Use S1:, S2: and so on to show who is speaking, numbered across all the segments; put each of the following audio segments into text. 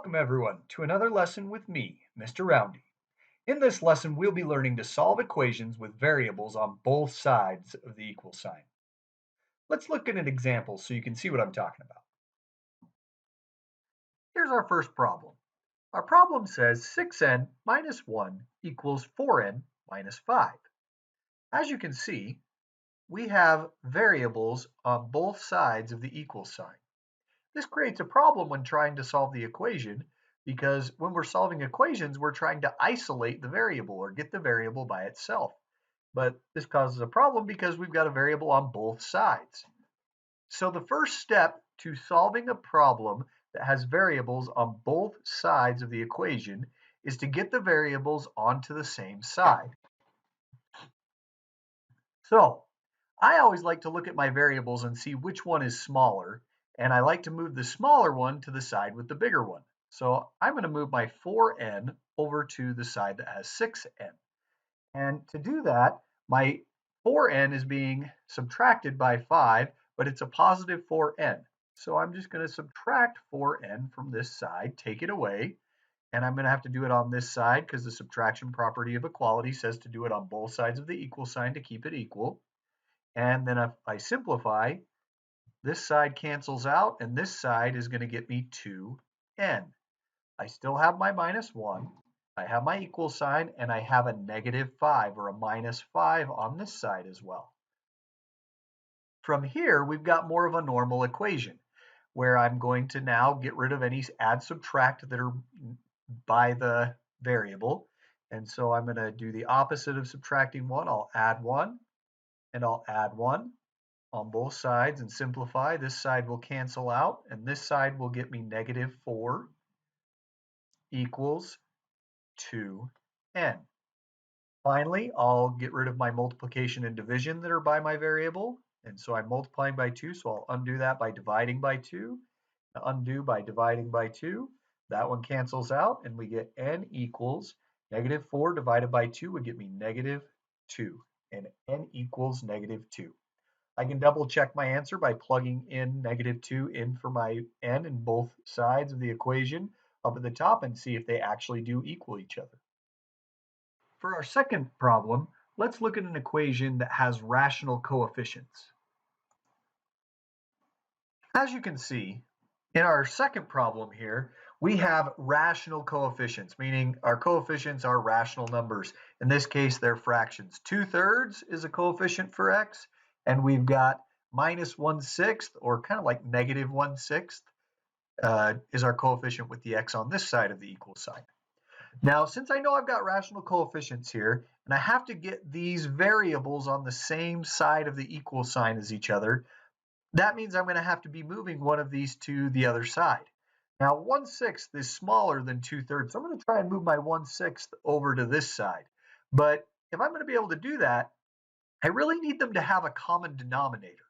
S1: Welcome everyone to another lesson with me, Mr. Roundy. In this lesson, we'll be learning to solve equations with variables on both sides of the equal sign. Let's look at an example so you can see what I'm talking about. Here's our first problem. Our problem says 6n minus 1 equals 4n minus 5. As you can see, we have variables on both sides of the equal sign. This creates a problem when trying to solve the equation because when we're solving equations, we're trying to isolate the variable or get the variable by itself. But this causes a problem because we've got a variable on both sides. So the first step to solving a problem that has variables on both sides of the equation is to get the variables onto the same side. So I always like to look at my variables and see which one is smaller, and I like to move the smaller one to the side with the bigger one. So I'm going to move my 4n over to the side that has 6n. And to do that, my 4n is being subtracted by 5, but it's a positive 4n. So I'm just going to subtract 4n from this side, take it away, and I'm going to have to do it on this side because the subtraction property of equality says to do it on both sides of the equal sign to keep it equal. And then if I simplify, this side cancels out, and this side is going to get me 2n. I still have my minus 1. I have my equal sign, and I have a negative 5 or a minus 5 on this side as well. From here, we've got more of a normal equation where I'm going to now get rid of any add subtract that are by the variable. And so I'm going to do the opposite of subtracting 1. I'll add 1, and I'll add 1 on both sides and simplify. This side will cancel out, and this side will get me negative 4 equals 2n. Finally, I'll get rid of my multiplication and division that are by my variable. And so I'm multiplying by 2, so I'll undo that by dividing by 2. Undo by dividing by 2. That one cancels out, and we get n equals negative 4 divided by 2 would get me negative 2. And n equals negative 2. I can double check my answer by plugging in negative 2 in for my n in both sides of the equation up at the top and see if they actually do equal each other. For our second problem, let's look at an equation that has rational coefficients. As you can see, in our second problem here, we have rational coefficients, meaning our coefficients are rational numbers. In this case, they're fractions. 2/3 is a coefficient for x, and we've got minus 1/6, or kind of like negative 1/6, is our coefficient with the x on this side of the equal sign. Now, since I know I've got rational coefficients here, and I have to get these variables on the same side of the equal sign as each other, that means I'm going to have to be moving one of these to the other side. Now, 1/6 is smaller than 2/3, so I'm going to try and move my 1/6 over to this side. But if I'm going to be able to do that, I really need them to have a common denominator.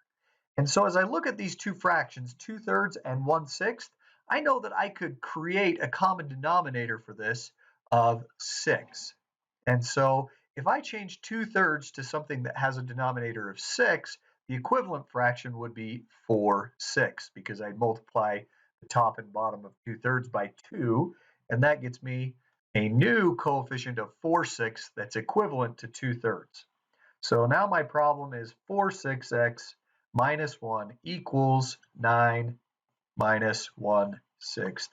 S1: And so as I look at these two fractions, 2/3 and 1/6, I know that I could create a common denominator for this of 6. And so if I change 2/3 to something that has a denominator of 6, the equivalent fraction would be 4/6 because I multiply the top and bottom of 2/3 by 2, and that gets me a new coefficient of 4/6 that's equivalent to 2/3. So now my problem is 4/6x minus 1 equals 9 minus 1/6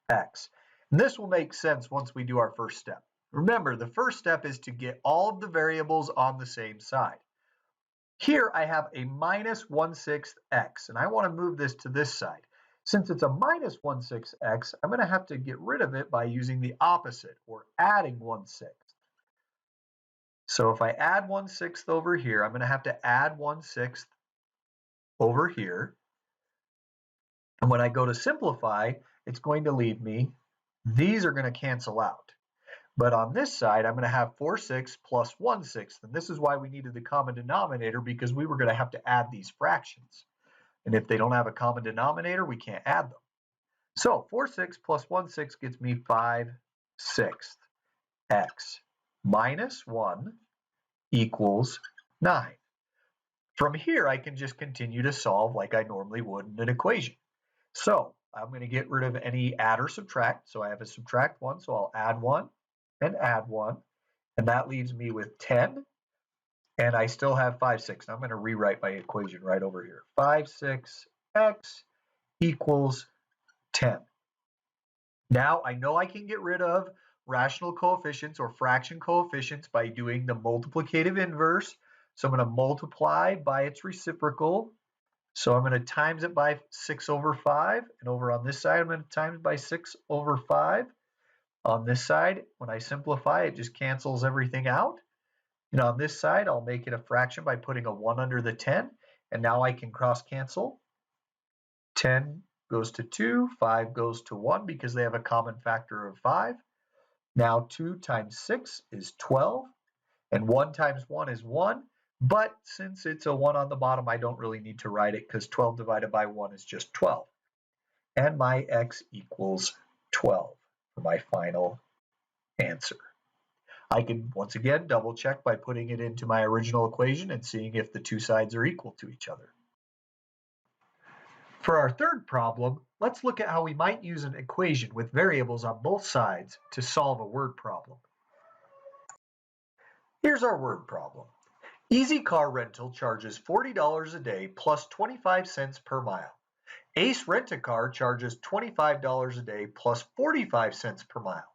S1: x. And this will make sense once we do our first step. Remember, the first step is to get all of the variables on the same side. Here I have a minus 1/6 x, and I want to move this to this side. Since it's a minus 1/6 x, I'm going to have to get rid of it by using the opposite, or adding 1/6. So if I add 1/6 over here, I'm going to have to add 1/6 over here. And when I go to simplify, it's going to leave me, these are going to cancel out. But on this side, I'm going to have 4/6 plus 1/6. And this is why we needed the common denominator, because we were going to have to add these fractions. And if they don't have a common denominator, we can't add them. So 4/6 plus 1/6 gets me 5/6 x minus 1 equals 9. From here, I can just continue to solve like I normally would in an equation. So I'm going to get rid of any add or subtract. So I have a subtract 1, so I'll add 1 and add 1. And that leaves me with 10. And I still have 5, 6. Now I'm going to rewrite my equation right over here. 5, 6x equals 10. Now I know I can get rid of rational coefficients or fraction coefficients by doing the multiplicative inverse. So I'm going to multiply by its reciprocal. So I'm going to times it by 6 over 5. And over on this side, I'm going to times by 6 over 5. On this side, when I simplify, it just cancels everything out. And on this side, I'll make it a fraction by putting a 1 under the 10. And now I can cross cancel. 10 goes to 2, 5 goes to 1 because they have a common factor of 5. Now 2 times 6 is 12. And 1 times 1 is 1. But since it's a 1 on the bottom, I don't really need to write it because 12 divided by 1 is just 12. And my x equals 12 for my final answer. I can, once again, double check by putting it into my original equation and seeing if the two sides are equal to each other. For our third problem, let's look at how we might use an equation with variables on both sides to solve a word problem. Here's our word problem. Easy Car Rental charges $40 a day plus 25 cents per mile. Ace Rent-A-Car charges $25 a day plus 45 cents per mile.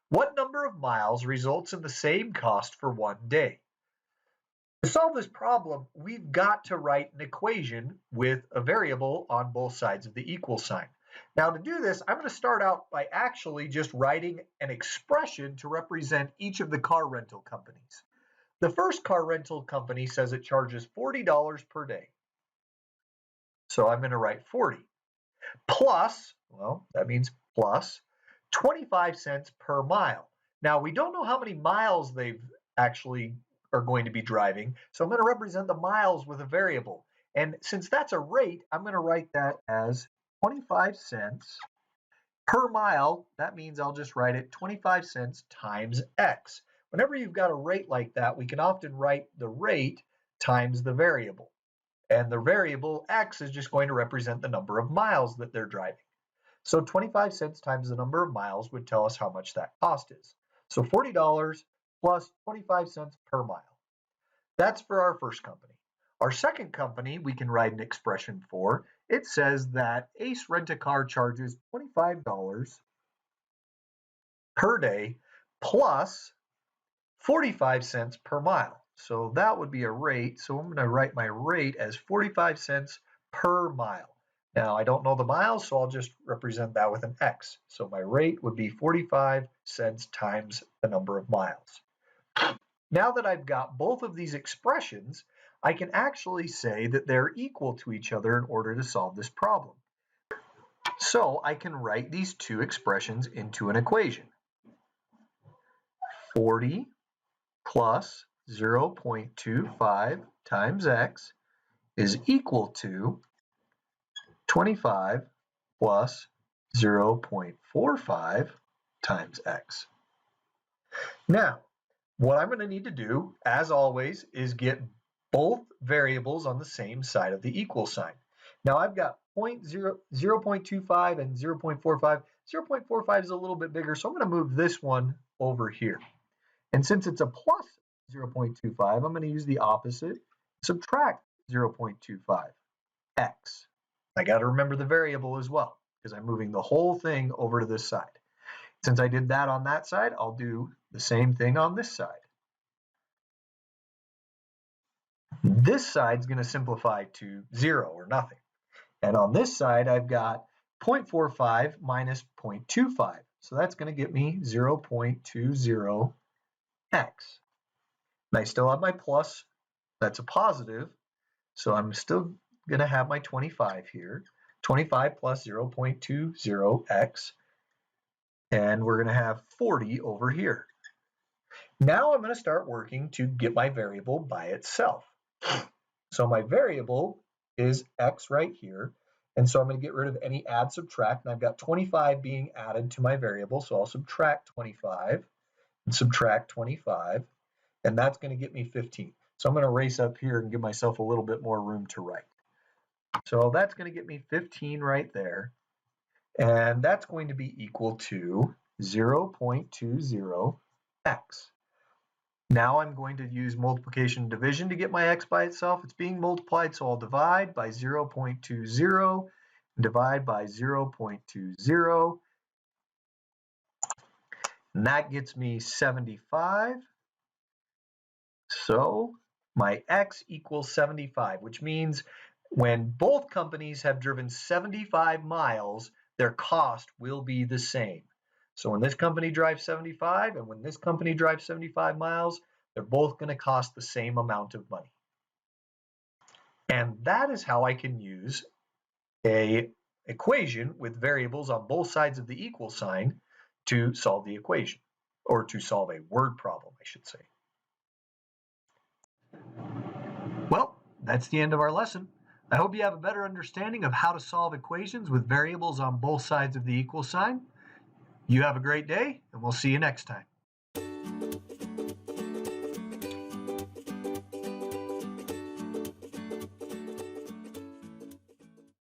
S1: What number of miles results in the same cost for one day? To solve this problem, we've got to write an equation with a variable on both sides of the equal sign. Now to do this, I'm going to start out by actually just writing an expression to represent each of the car rental companies. The first car rental company says it charges $40 per day. So I'm going to write 40 plus, well, that means plus 25 cents per mile. Now, we don't know how many miles they've actually are going to be driving, so I'm going to represent the miles with a variable. And since that's a rate, I'm going to write that as 25 cents per mile. That means I'll just write it 25 cents times x. Whenever you've got a rate like that, we can often write the rate times the variable. And the variable x is just going to represent the number of miles that they're driving. So 25 cents times the number of miles would tell us how much that cost is. So $40 plus 25 cents per mile. That's for our first company. Our second company, we can write an expression for. It says that Ace Rent-A-Car charges $25 per day plus 45 cents per mile. So that would be a rate. So I'm going to write my rate as 45 cents per mile. Now, I don't know the miles, so I'll just represent that with an x. So my rate would be 45 cents times the number of miles. Now that I've got both of these expressions, I can actually say that they're equal to each other in order to solve this problem. So I can write these two expressions into an equation. 40 plus 0.25 times x is equal to 25 plus 0.45 times x. Now, what I'm going to need to do, as always, is get both variables on the same side of the equal sign. Now, I've got 0.25 and 0.45. 0.45 is a little bit bigger, so I'm going to move this one over here. And since it's a plus 0.25, I'm going to use the opposite, subtract 0.25, x. I got to remember the variable as well, because I'm moving the whole thing over to this side. Since I did that on that side, I'll do the same thing on this side. This side's going to simplify to 0 or nothing. And on this side, I've got 0.45 minus 0.25. So that's going to get me 0.20x. And I still have my plus. That's a positive. So I'm still going to have my 25 here. 25 plus 0.20x. And we're going to have 40 over here. Now I'm going to start working to get my variable by itself. So my variable is x right here. And so I'm going to get rid of any add, subtract. And I've got 25 being added to my variable. So I'll subtract 25 and subtract 25. And that's going to get me 15. So I'm going to erase up here and give myself a little bit more room to write. So that's going to get me 15 right there. And that's going to be equal to 0.20x. Now I'm going to use multiplication and division to get my x by itself. It's being multiplied, so I'll divide by 0.20 and divide by 0.20. And that gets me 75. So my x equals 75, which means when both companies have driven 75 miles, their cost will be the same. So when this company drives 75 and when this company drives 75 miles, they're both going to cost the same amount of money. And that is how I can use an equation with variables on both sides of the equal sign to solve the equation, or to solve a word problem, I should say. Well, that's the end of our lesson. I hope you have a better understanding of how to solve equations with variables on both sides of the equal sign. You have a great day, and we'll see you next time.